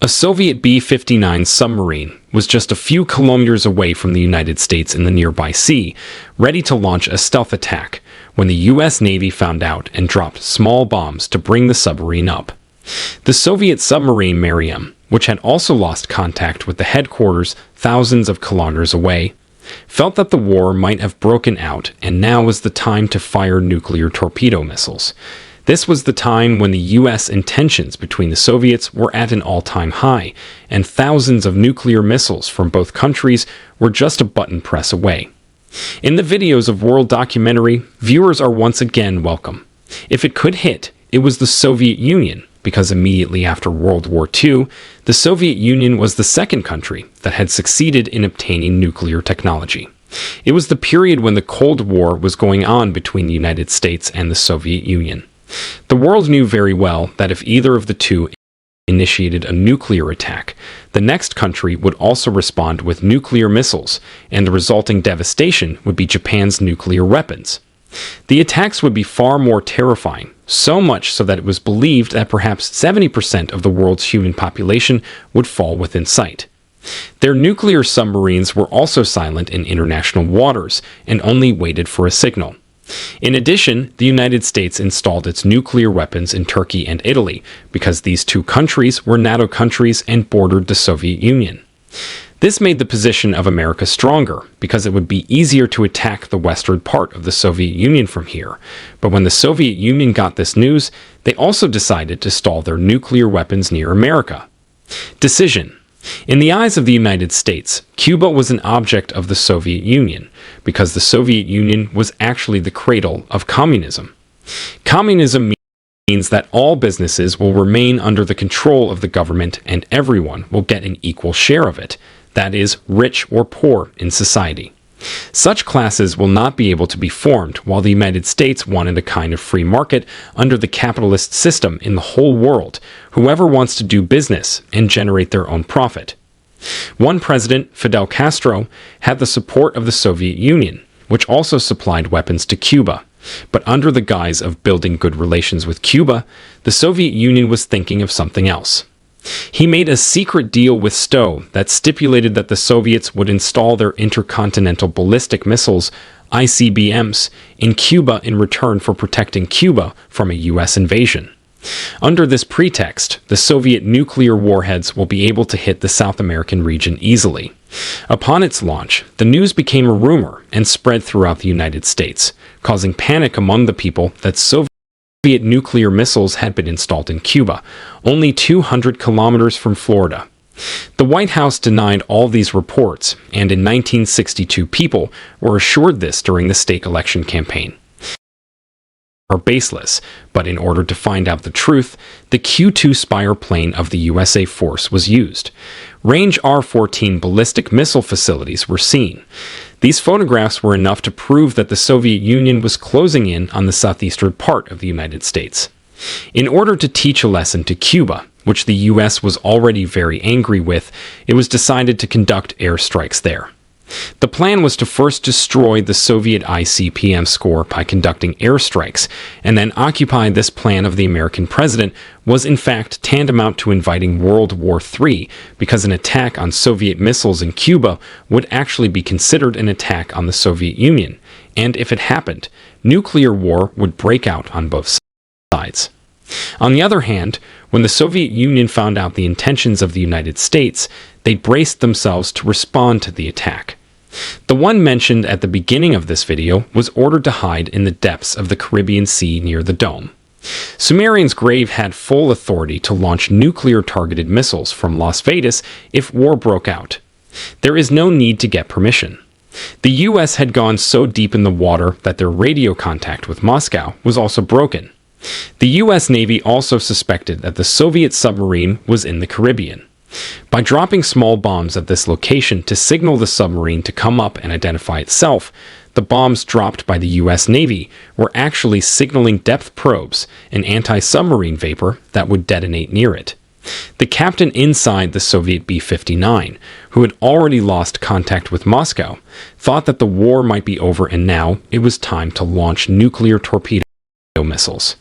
A Soviet B-59 submarine was just a few kilometers away from the United States in the nearby sea, ready to launch a stealth attack, when the U.S. Navy found out and dropped small bombs to bring the submarine up. The Soviet submarine Maryam, which had also lost contact with the headquarters thousands of kilometers away, felt that the war might have broken out and now was the time to fire nuclear torpedo missiles. This was the time when the U.S. tensions between the Soviets were at an all-time high, and thousands of nuclear missiles from both countries were just a button press away. In the videos of World Documentary, viewers are once again welcome. If it could hit, it was the Soviet Union, because immediately after World War II, the Soviet Union was the second country that had succeeded in obtaining nuclear technology. It was the period when the Cold War was going on between the United States and the Soviet Union. The world knew very well that if either of the two initiated a nuclear attack, the next country would also respond with nuclear missiles, and the resulting devastation would be Japan's nuclear weapons. The attacks would be far more terrifying, so much so that it was believed that perhaps 70% of the world's human population would fall within sight. Their nuclear submarines were also silent in international waters and only waited for a signal. In addition, the United States installed its nuclear weapons in Turkey and Italy because these two countries were NATO countries and bordered the Soviet Union. This made the position of America stronger because it would be easier to attack the western part of the Soviet Union from here. But when the Soviet Union got this news, they also decided to stall their nuclear weapons near America. Decision. In the eyes of the United States, Cuba was an object of the Soviet Union, because the Soviet Union was actually the cradle of communism. Communism means that all businesses will remain under the control of the government and everyone will get an equal share of it, that is, rich or poor in society. Such classes will not be able to be formed while the United States wanted a kind of free market under the capitalist system in the whole world, whoever wants to do business and generate their own profit. One president, Fidel Castro, had the support of the Soviet Union, which also supplied weapons to Cuba. But under the guise of building good relations with Cuba, the Soviet Union was thinking of something else. He made a secret deal with Stowe that stipulated that the Soviets would install their intercontinental ballistic missiles, ICBMs, in Cuba in return for protecting Cuba from a U.S. invasion. Under this pretext, the Soviet nuclear warheads will be able to hit the South American region easily. Upon its launch, the news became a rumor and spread throughout the United States, causing panic among the people that Soviet nuclear missiles had been installed in Cuba, only 200 kilometers from Florida. The White House denied all these reports, and in 1962 people were assured this during the state election campaign. Are baseless, but in order to find out the truth, the Q-2 Spire plane of the USA Force was used. Range R-14 ballistic missile facilities were seen. These photographs were enough to prove that the Soviet Union was closing in on the southeastern part of the United States. In order to teach a lesson to Cuba, which the U.S. was already very angry with, it was decided to conduct airstrikes there. The plan was to first destroy the Soviet ICBM score by conducting airstrikes, and then occupy. This plan of the American president was in fact tantamount to inviting World War III, because an attack on Soviet missiles in Cuba would actually be considered an attack on the Soviet Union, and if it happened, nuclear war would break out on both sides. On the other hand, when the Soviet Union found out the intentions of the United States, they braced themselves to respond to the attack. The one mentioned at the beginning of this video was ordered to hide in the depths of the Caribbean Sea near the dome. Sumerian's grave had full authority to launch nuclear-targeted missiles from Las Vegas if war broke out. There is no need to get permission. The U.S. had gone so deep in the water that their radio contact with Moscow was also broken. The U.S. Navy also suspected that the Soviet submarine was in the Caribbean. By dropping small bombs at this location to signal the submarine to come up and identify itself, the bombs dropped by the U.S. Navy were actually signaling depth probes and anti-submarine vapor that would detonate near it. The captain inside the Soviet B-59, who had already lost contact with Moscow, thought that the war might be over and now it was time to launch nuclear torpedo missiles.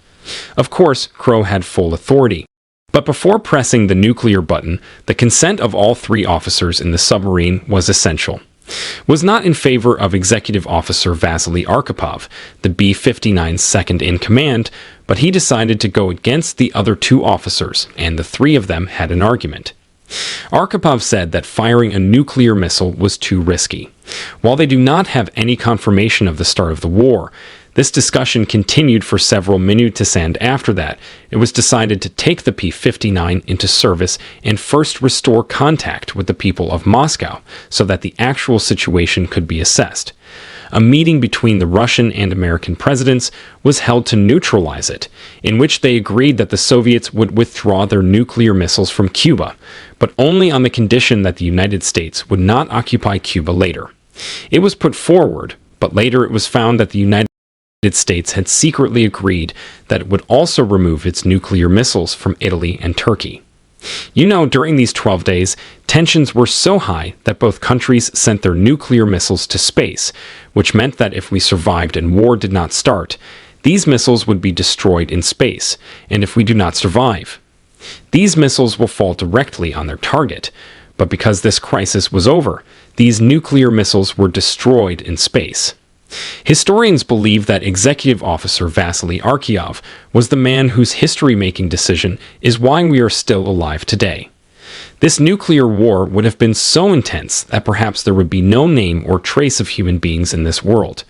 Of course, Crow had full authority, But before pressing the nuclear button, the consent of all three officers in the submarine was essential. Was not in favor of Executive Officer Vasily Arkhipov, the B-59's second-in-command, but he decided to go against the other two officers, and the three of them had an argument. Arkhipov said that firing a nuclear missile was too risky. While they do not have any confirmation of the start of the war, this discussion continued for several minutes, and after that, it was decided to take the P-59 into service and first restore contact with the people of Moscow so that the actual situation could be assessed. A meeting between the Russian and American presidents was held to neutralize it, in which they agreed that the Soviets would withdraw their nuclear missiles from Cuba, but only on the condition that the United States would not occupy Cuba later. It was put forward, but later it was found that the United States had secretly agreed that it would also remove its nuclear missiles from Italy and Turkey. During these 12 days, tensions were so high that both countries sent their nuclear missiles to space, which meant that if we survived and war did not start, these missiles would be destroyed in space, and if we do not survive, these missiles will fall directly on their target. But because this crisis was over, these nuclear missiles were destroyed in space. Historians believe that Executive Officer Vasily Arkhipov was the man whose history-making decision is why we are still alive today. This nuclear war would have been so intense that perhaps there would be no name or trace of human beings in this world.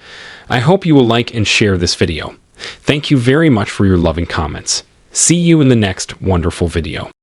I hope you will like and share this video. Thank you very much for your loving comments. See you in the next wonderful video.